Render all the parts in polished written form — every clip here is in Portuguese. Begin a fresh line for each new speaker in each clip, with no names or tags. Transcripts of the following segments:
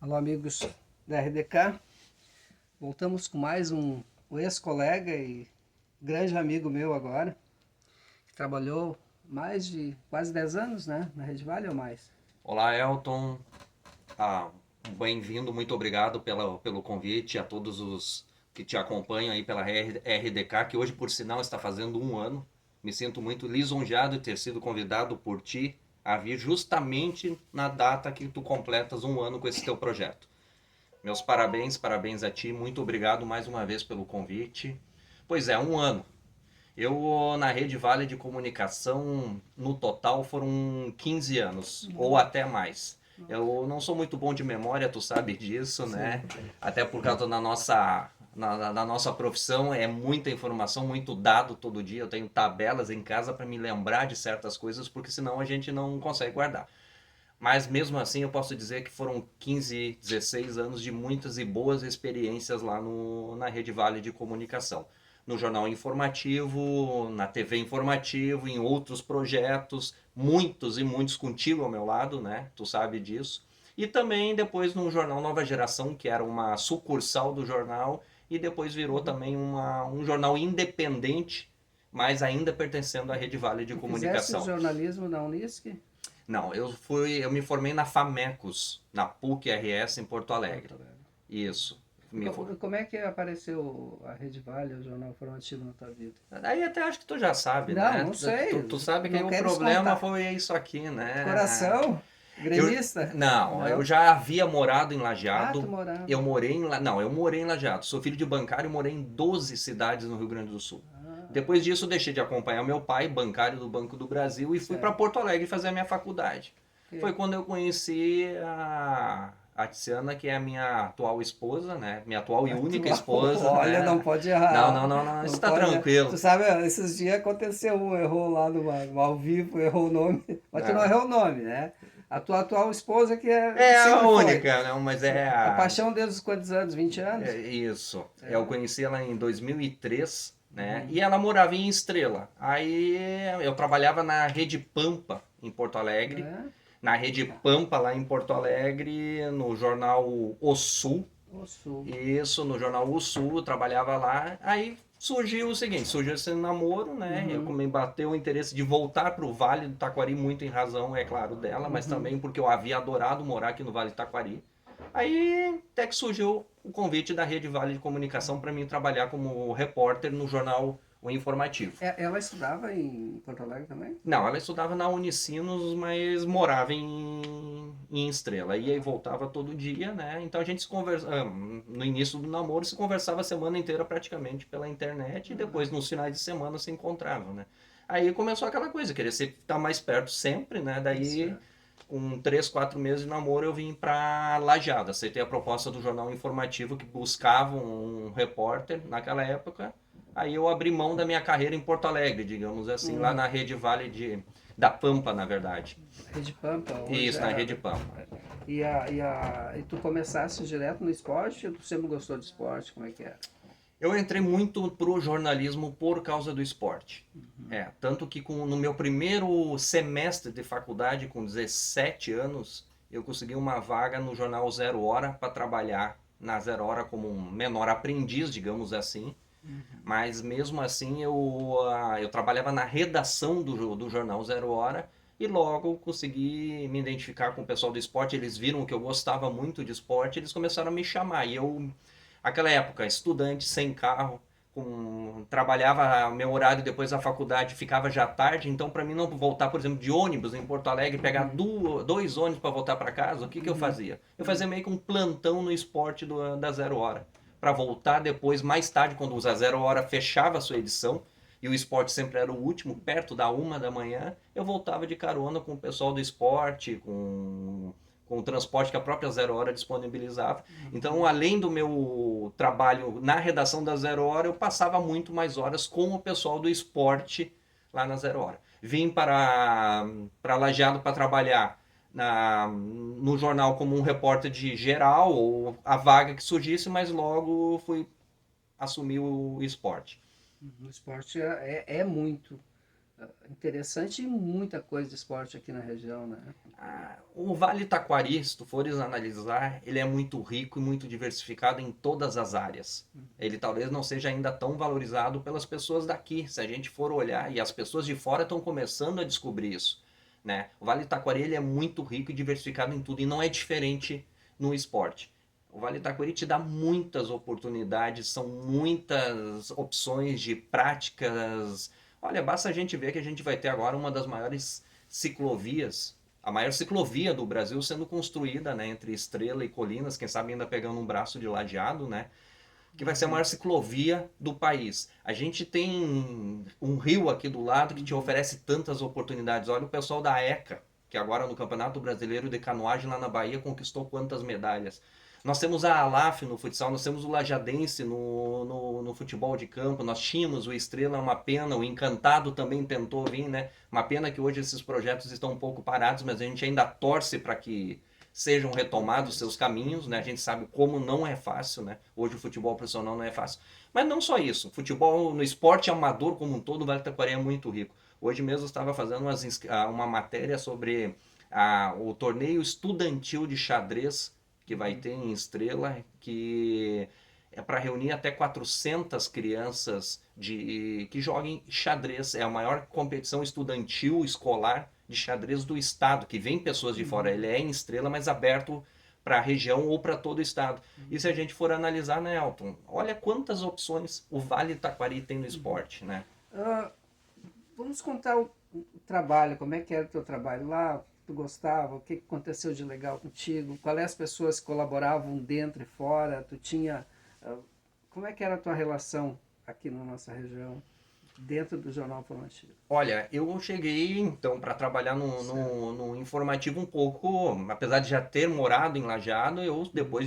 Alô, amigos da RDK. Voltamos com mais um ex-colega e grande amigo meu agora, que trabalhou mais de quase 10 anos, né, na Rede Vale ou mais.
Olá, Elton. Ah, Bem-vindo, muito obrigado pelo convite a todos os que te acompanham aí pela RDK, que hoje, por sinal, está fazendo um ano. Me sinto muito lisonjeado de ter sido convidado por ti a vir justamente na data que tu completas um ano com esse teu projeto. Meus parabéns, parabéns a ti, muito obrigado mais uma vez pelo convite. Pois é, um ano. Eu, na Rede Vale de Comunicação, no total foram 15 anos, ou até mais. Eu não sou muito bom de memória, tu sabe disso,
Sim.
né? Até por causa da nossa profissão, é muita informação, muito dado todo dia. Eu tenho tabelas em casa para me lembrar de certas coisas, porque senão a gente não consegue guardar. Mas mesmo assim eu posso dizer que foram 15, 16 anos de muitas e boas experiências lá na Rede Vale de Comunicação. No jornal informativo, na TV informativo, em outros projetos, muitos e muitos contigo ao meu lado, né? Tu sabe disso. E também depois no jornal Nova Geração, que era uma sucursal do jornal, e depois virou também um jornal independente, mas ainda pertencendo à Rede Vale de
E fizesse
Comunicação.
jornalismo na Unisc?
Não, eu me formei na Famecos, na PUC-RS em Porto
Porto
Alegre.
Alegre.
Isso.
Como é que apareceu a Rede Vale, o jornal informativo na tua vida?
Aí até acho que tu já sabe,
Não,
né?
não sei.
Tu sabe que aí
Não
o
queres
problema
contar.
foi isso aqui, né?
Coração?
Eu,
Gremista?
não, eu
Não.
já havia morado em
Ah, tu
Lajeado.
morava.
Não, eu morei em Lajeado. Sou filho de bancário e morei em 12 cidades no Rio Grande do Sul.
Ah,
Depois disso, deixei de acompanhar meu pai, bancário do Banco do Brasil, e fui para
certo.
Porto Alegre fazer a minha faculdade. Foi
Que-
quando eu conheci a Tiziana, que é a minha atual esposa, né? Minha atual e única
Atual.
esposa,
Olha, não
né?
pode
Não, não,
errar.
não, não,
Não
isso tá
pode errar.
tranquilo.
Tu sabe, esses dias aconteceu errou lá no ao vivo, errou o nome. Mas tu não
Não.
errou o nome, né? A tua atual esposa que
É a
sempre foi.
única, não, mas é
A
a.
paixão desde os quantos anos? 20
É
anos?
isso. Eu
É.
conheci ela em 2003, né?
Uhum.
E ela morava em Estrela. Aí eu trabalhava na Rede Pampa, em Porto Alegre.
Né?
Na Rede Pampa, lá em Porto Alegre, no jornal O Sul.
O Sul.
Isso, no jornal O Sul, eu trabalhava lá. Aí surgiu o seguinte, surgiu esse namoro, né?
Uhum.
Me bateu o interesse de voltar para o Vale do Taquari, muito em razão, é claro, dela, mas
Uhum.
também porque eu havia adorado morar aqui no Vale do Taquari. Aí até que surgiu o convite da Rede Vale de Comunicação para mim trabalhar como repórter no jornal O Informativo.
Ela estudava em Porto Alegre também?
Não, ela estudava na Unicinos, mas morava em Estrela. Ia e voltava todo dia, né? Então a gente se conversa, no início do namoro se conversava a semana inteira praticamente pela internet e depois nos finais de semana se encontrava, né? Aí começou aquela coisa, querer estar mais perto sempre, né? Daí
Certo.
com 3, 4 meses de namoro eu vim para Lajeado. Aceitei a proposta do jornal informativo que buscava um repórter naquela época. Aí eu abri mão da minha carreira em Porto Alegre, digamos assim, lá
Hum.
na Rede Vale da Pampa, na verdade.
Rede Pampa, hoje
Isso, na
era.
Rede Pampa.
E tu começaste direto no esporte ou tu sempre gostou de esporte? Como é que era?
Eu entrei muito pro jornalismo por causa do esporte. Tanto que no meu primeiro semestre de faculdade, com 17 anos, eu consegui uma vaga no jornal Zero Hora para trabalhar na Zero Hora como um menor aprendiz, digamos assim. Mas mesmo assim eu trabalhava na redação do jornal Zero Hora e logo consegui me identificar com o pessoal do esporte. Eles viram que eu gostava muito de esporte, eles começaram a me chamar. E eu, aquela época, estudante, sem carro, trabalhava meu horário depois da faculdade, ficava já tarde, então para mim não voltar, por exemplo, de ônibus em Porto Alegre, pegar
Uhum,
dois ônibus para voltar para casa, o que que eu
uhum,
fazia? Eu fazia meio que um plantão no esporte da Zero Hora para voltar depois, mais tarde, quando o Zero Hora fechava a sua edição, e o esporte sempre era o último, perto da 1 da manhã, eu voltava de carona com o pessoal do esporte, com o transporte que a própria Zero Hora disponibilizava. Então, além do meu trabalho na redação da Zero Hora, eu passava muito mais horas com o pessoal do esporte lá na Zero Hora. Vim para Lajeado para trabalhar no jornal como um repórter de geral, ou a vaga que surgisse, mas logo fui assumir o esporte.
uhum. O esporte é muito. interessante e muita coisa de esporte aqui na região, né?
O Vale Taquari, se tu fores analisar, ele é muito rico e muito diversificado em todas as áreas. Ele talvez não seja ainda tão valorizado pelas pessoas daqui, se a gente for olhar, e as pessoas de fora estão começando a descobrir isso, né? O Vale Taquari ele é muito rico e diversificado em tudo, e não é diferente no esporte. O Vale Taquari te dá muitas oportunidades, são muitas opções de práticas. Olha, basta a gente ver que a gente vai ter agora uma das maiores ciclovias, a maior ciclovia do Brasil sendo construída, né, entre Estrela e Colinas, quem sabe ainda pegando um braço de lajeado, né, que vai ser a maior ciclovia do país. A gente tem um rio aqui do lado que te oferece tantas oportunidades. Olha o pessoal da ECA, que agora no Campeonato Brasileiro de Canoagem lá na Bahia conquistou quantas medalhas. Nós temos a Alaf no futsal, nós temos o Lajadense no futebol de campo, nós tínhamos o Estrela, uma pena, o Encantado também tentou vir, né? Uma pena que hoje esses projetos estão um pouco parados, mas a gente ainda torce para que sejam retomados seus caminhos, né? A gente sabe como não é fácil, né? Hoje o futebol profissional não é fácil. Mas não só isso, o futebol no esporte amador como um todo, o Vale Taquari é muito rico. Hoje mesmo eu estava fazendo uma matéria sobre o torneio estudantil de xadrez que vai ter em Estrela, que é para reunir até 400 crianças que joguem xadrez. É a maior competição estudantil escolar de xadrez do estado, que vem pessoas de fora. Ele é em Estrela, mas aberto para a região ou para todo o estado. E se a gente for analisar, né, Elton? Olha quantas opções o Vale Taquari tem no esporte, né?
Vamos contar o trabalho, como é que era o teu trabalho lá, tu gostava, o que aconteceu de legal contigo, quais as pessoas que colaboravam dentro e fora, tu tinha, como é que era a tua relação aqui na nossa região, dentro do Jornal Informativo?
Olha, eu cheguei então para trabalhar no informativo um pouco, apesar de já ter morado em Lajeado,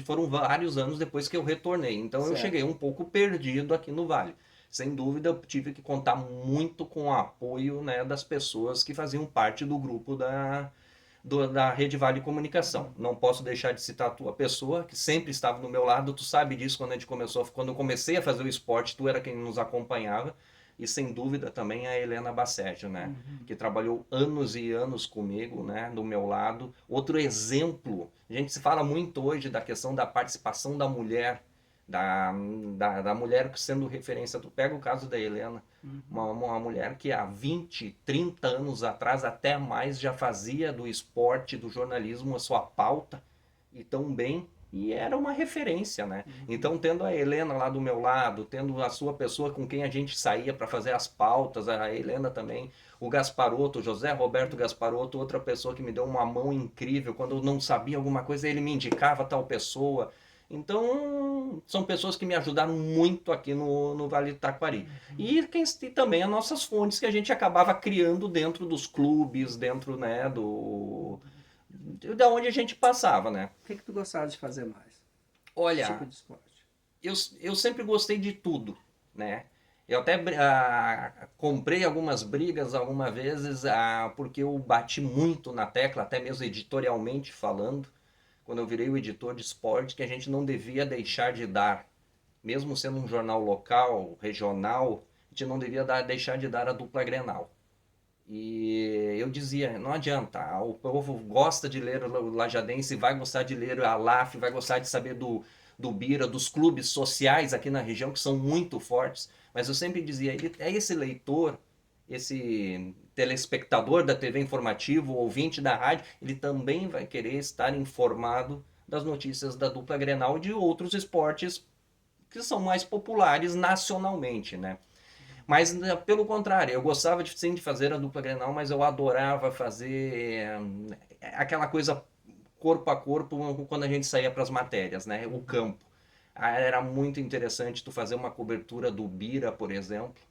foram vários anos depois que eu retornei. Então eu
Certo.
cheguei um pouco perdido aqui no Vale. Sem dúvida, eu tive que contar muito com o apoio, né, das pessoas que faziam parte do grupo da Rede Vale Comunicação. Não posso deixar de citar a tua pessoa, que sempre estava do meu lado. Tu sabe disso quando eu comecei a fazer o esporte, tu era quem nos acompanhava. E sem dúvida também a Helena Bassett, né? Que trabalhou anos e anos comigo, né? Do meu lado. Outro exemplo, a gente se fala muito hoje da questão da participação da mulher, da mulher sendo referência. Tu pega o caso da Helena, uma mulher que há 20, 30 anos atrás, até mais, já fazia do esporte, do jornalismo a sua pauta, e tão bem, e era uma referência, né? Então, tendo a Helena lá do meu lado, tendo a sua pessoa com quem a gente saía para fazer as pautas, a Helena também, o Gasparotto, o José Roberto Gasparotto, outra pessoa que me deu uma mão incrível, quando eu não sabia alguma coisa, ele me indicava tal pessoa. Então, são pessoas que me ajudaram muito aqui no Vale do Taquari. E também as nossas fontes que a gente acabava criando dentro dos clubes, dentro, né, da onde a gente passava, né?
O que tu gostava de fazer mais? Que tipo
Olha,
de esporte?
eu sempre gostei de tudo, né? Eu até comprei algumas brigas algumas vezes, porque eu bati muito na tecla, até mesmo editorialmente falando, quando eu virei o editor de esporte, que a gente não devia deixar de dar, mesmo sendo um jornal local, regional, a gente não devia deixar de dar a dupla Grenal. E eu dizia, não adianta, o povo gosta de ler o Lajadense, vai gostar de ler a LAF, vai gostar de saber do Bira, dos clubes sociais aqui na região, que são muito fortes, mas eu sempre dizia, é esse leitor, esse telespectador da TV informativo, ouvinte da rádio, ele também vai querer estar informado das notícias da dupla Grenal e de outros esportes que são mais populares nacionalmente, né? Mas pelo contrário, eu gostava sim de fazer a dupla Grenal, mas eu adorava fazer aquela coisa corpo a corpo quando a gente saía para as matérias, né? O campo. Era muito interessante tu fazer uma cobertura do Bira, por exemplo,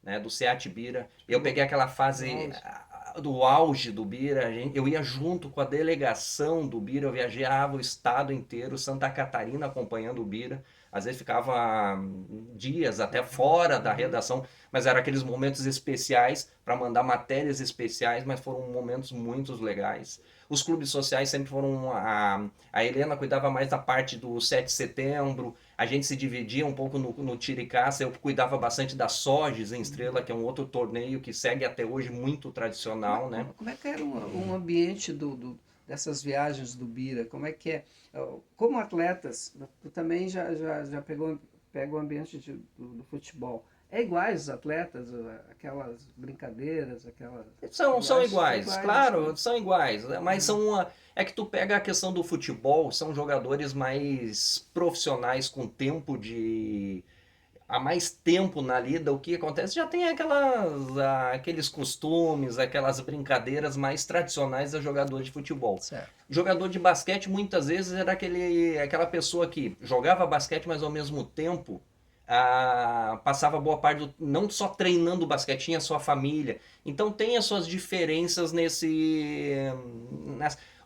né? Do Seat Bira. Eu peguei aquela fase do auge do Bira, eu ia junto com a delegação do Bira, eu viajava o estado inteiro, Santa Catarina acompanhando o Bira. Às vezes ficava dias até fora da redação, mas eram aqueles momentos especiais para mandar matérias especiais, mas foram momentos muito legais. Os clubes sociais sempre foram... A Helena cuidava mais da parte do 7 de setembro, a gente se dividia um pouco no tiro e caça, eu cuidava bastante da Soges em Estrela, que é um outro torneio que segue até hoje muito tradicional, né?
Como é que era um ambiente dessas viagens do Bira? Como é que é? Como atletas, tu também já pega o ambiente do futebol. É iguais os atletas, aquelas brincadeiras, aquelas...
São iguais, claro,
assim.
são iguais, né? Mas é que tu pega a questão do futebol, são jogadores mais profissionais com tempo de... Há mais tempo na lida, o que acontece já tem aqueles costumes, aquelas brincadeiras mais tradicionais da jogador de futebol.
Certo.
Jogador de basquete muitas vezes era aquela pessoa que jogava basquete, mas ao mesmo tempo passava boa parte não só treinando basquete, tinha a sua família. Então tem as suas diferenças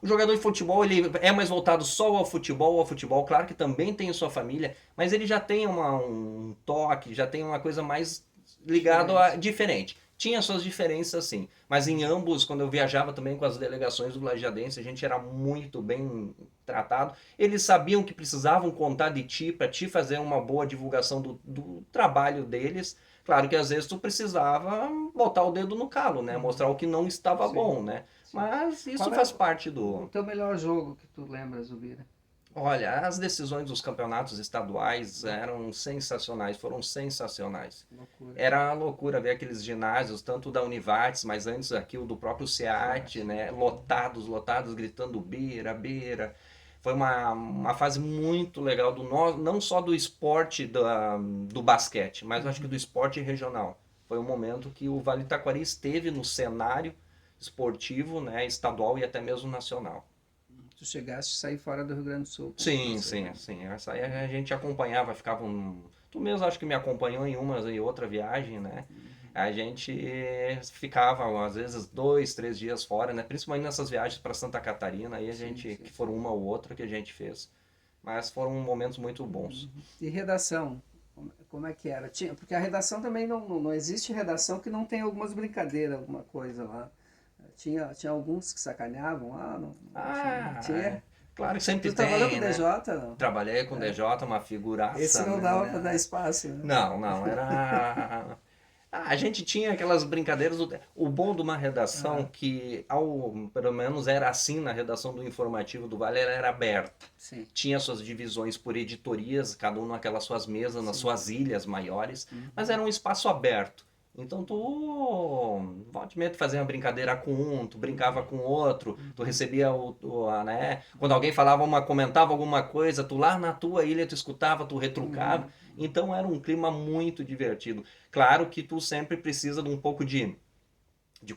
o jogador de futebol ele é mais voltado só ao futebol, claro que também tem a sua família, mas ele já tem um toque, já tem uma coisa mais ligado a diferente. Tinha suas diferenças sim, mas em ambos, quando eu viajava também com as delegações do Lajadense, a gente era muito bem tratado. Eles sabiam que precisavam contar de ti para te fazer uma boa divulgação do trabalho deles. Claro que às vezes tu precisava botar o dedo no calo, né? Mostrar o que não estava bom, né? Mas isso faz parte
o teu melhor jogo que tu lembras, Zubira?
Olha, as decisões dos campeonatos estaduais eram sensacionais, foram sensacionais.
Loucura.
Era uma loucura ver aqueles ginásios, tanto da Univates, mas antes aqui o do próprio SEAT, né? Lotados, gritando beira, beira. Foi uma fase muito legal não só do esporte do basquete, mas acho que do esporte regional. Foi um momento que o Vale Taquari esteve no cenário esportivo, né, estadual e até mesmo nacional.
Tu chegaste a sair fora do Rio Grande do Sul.
Sim. Essa aí a gente acompanhava, Tu mesmo acho que me acompanhou em uma e outra viagem, né? A gente ficava, às vezes, 2, 3 dias fora, né? Principalmente nessas viagens para Santa Catarina, aí que foram uma ou outra que a gente fez. Mas foram momentos muito bons.
E redação? Como é que era? Porque a redação também não existe redação que não tem algumas brincadeiras, alguma coisa lá. Tinha alguns que sacaneavam lá, não tinha.
Claro que sempre
Tu
tem,
trabalhou com o
né?
DJ, não?
Trabalhei com o DJ, uma figuraça.
Esse não dava para dar espaço, né?
Não, era... A gente tinha aquelas brincadeiras. O bom de uma redação que, pelo menos era assim na redação do informativo do Vale, ela era aberta.
Sim.
Tinha suas divisões por editorias, cada um naquelas suas mesas, nas suas ilhas maiores, mas era um espaço aberto. Então volta e meia, tu fazia uma brincadeira com um, tu brincava com outro, tu recebia né? Quando alguém comentava alguma coisa, tu lá na tua ilha tu escutava, tu retrucava. Então era um clima muito divertido. Claro que tu sempre precisa de um pouco de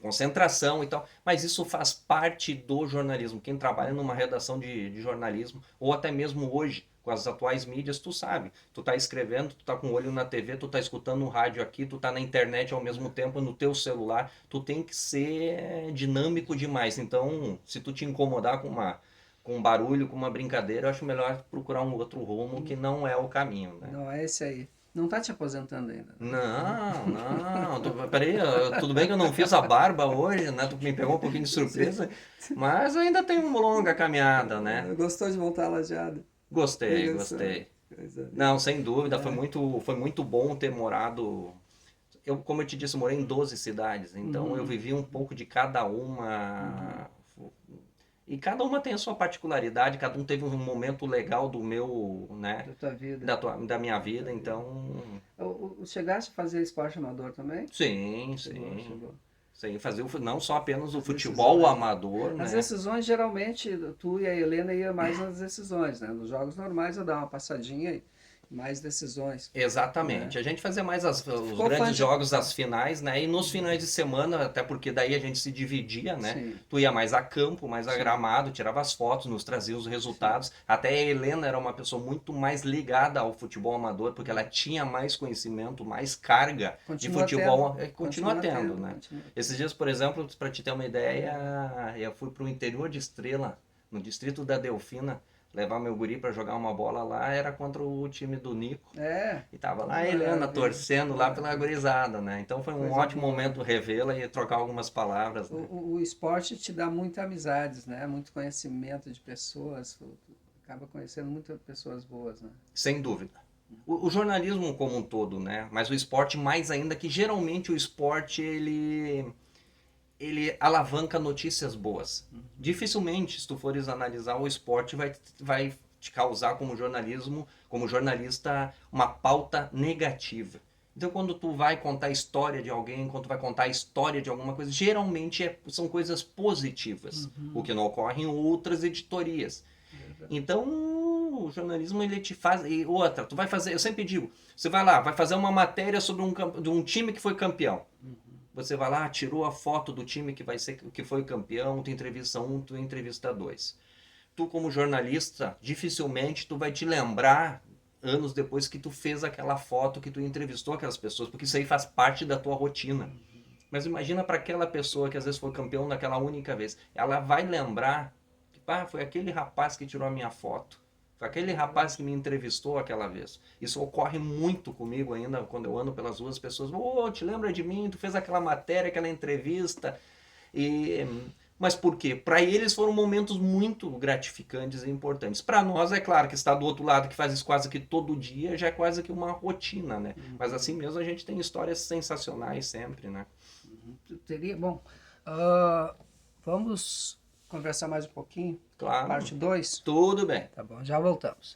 concentração e tal, mas isso faz parte do jornalismo. Quem trabalha numa redação de jornalismo, ou até mesmo hoje, com as atuais mídias, tu sabe. Tu tá escrevendo, tu tá com o olho na TV, tu tá escutando um rádio aqui, tu tá na internet ao mesmo tempo no teu celular. Tu tem que ser dinâmico demais. Então, se tu te incomodar com um barulho, com uma brincadeira, eu acho melhor procurar um outro rumo que não é o caminho, né?
Não, é esse aí. Não tá te aposentando ainda?
Não. Peraí, tudo bem que eu não fiz a barba hoje, né? Tu me pegou um pouquinho de surpresa, mas eu ainda tenho uma longa caminhada, né?
Gostou de voltar a Lajeado?
Gostei. Não, sem dúvida, foi muito bom ter morado. Como eu te disse, eu morei em 12 cidades, então eu vivi um pouco de cada uma. E cada uma tem a sua particularidade, cada um teve um momento legal do meu, né?
Da tua vida.
Da minha vida, então.
Chegaste a fazer esporte amador também?
Sim.
Chegou.
Sim, fazer não só apenas o futebol amador, né?
As decisões, geralmente, tu e a Helena iam mais nas decisões, né? Nos jogos normais eu dava uma passadinha e mais decisões.
Exatamente. A gente fazia mais os grandes jogos, as finais, né? E nos finais de semana, até porque daí a gente se dividia, né?
Sim.
Tu ia mais a campo, mais a gramado, tirava as fotos, nos trazia os resultados. Sim. Até a Helena era uma pessoa muito mais ligada ao futebol amador, porque ela tinha mais conhecimento, mais carga de futebol. Continua tendo, né? Esses dias, por exemplo, para te ter uma ideia, eu fui para o interior de Estrela, no distrito da Delfina. levar meu guri para jogar uma bola lá, era contra o time do Nico.
É,
E tava lá a
maravilha.
Helena torcendo lá pela gurizada, né? Então foi um
Coisa
ótimo
boa.
momento revê-la e trocar algumas palavras, né?
O esporte te dá muitas amizades, né? Muito conhecimento de pessoas, tu acaba conhecendo muitas pessoas boas, né?
Sem dúvida. O jornalismo como um todo, né? Mas o esporte mais ainda, que geralmente o esporte ele alavanca notícias boas. Dificilmente, se tu fores analisar, o esporte vai te causar como jornalista, uma pauta negativa. Então, quando tu vai contar a história de alguém, quando tu vai contar a história de alguma coisa, geralmente são coisas positivas, o que não ocorre em outras editorias. Então, o jornalismo ele te faz. E outra, tu vai fazer. Eu sempre digo, você vai lá, vai fazer uma matéria sobre de um time que foi campeão. Você vai lá, tirou a foto do time que foi campeão, tu entrevista um, tu entrevista dois. Tu, como jornalista, dificilmente tu vai te lembrar anos depois que tu fez aquela foto, que tu entrevistou aquelas pessoas, porque isso aí faz parte da tua rotina. Mas imagina para aquela pessoa que às vezes foi campeão naquela única vez. Ela vai lembrar que foi aquele rapaz que tirou a minha foto. Foi aquele rapaz que me entrevistou aquela vez. Isso ocorre muito comigo ainda quando eu ando pelas ruas, as pessoas, te lembra de mim? Tu fez aquela matéria, aquela entrevista. E mas por quê? Para eles foram momentos muito gratificantes e importantes. Para nós, é claro que está do outro lado, que faz isso quase que todo dia, já é quase que uma rotina, né? Mas assim mesmo a gente tem histórias sensacionais sempre, né?
Teria, bom, vamos conversar mais um pouquinho.
Claro.
Parte 2.
Tudo bem.
Tá bom, já voltamos.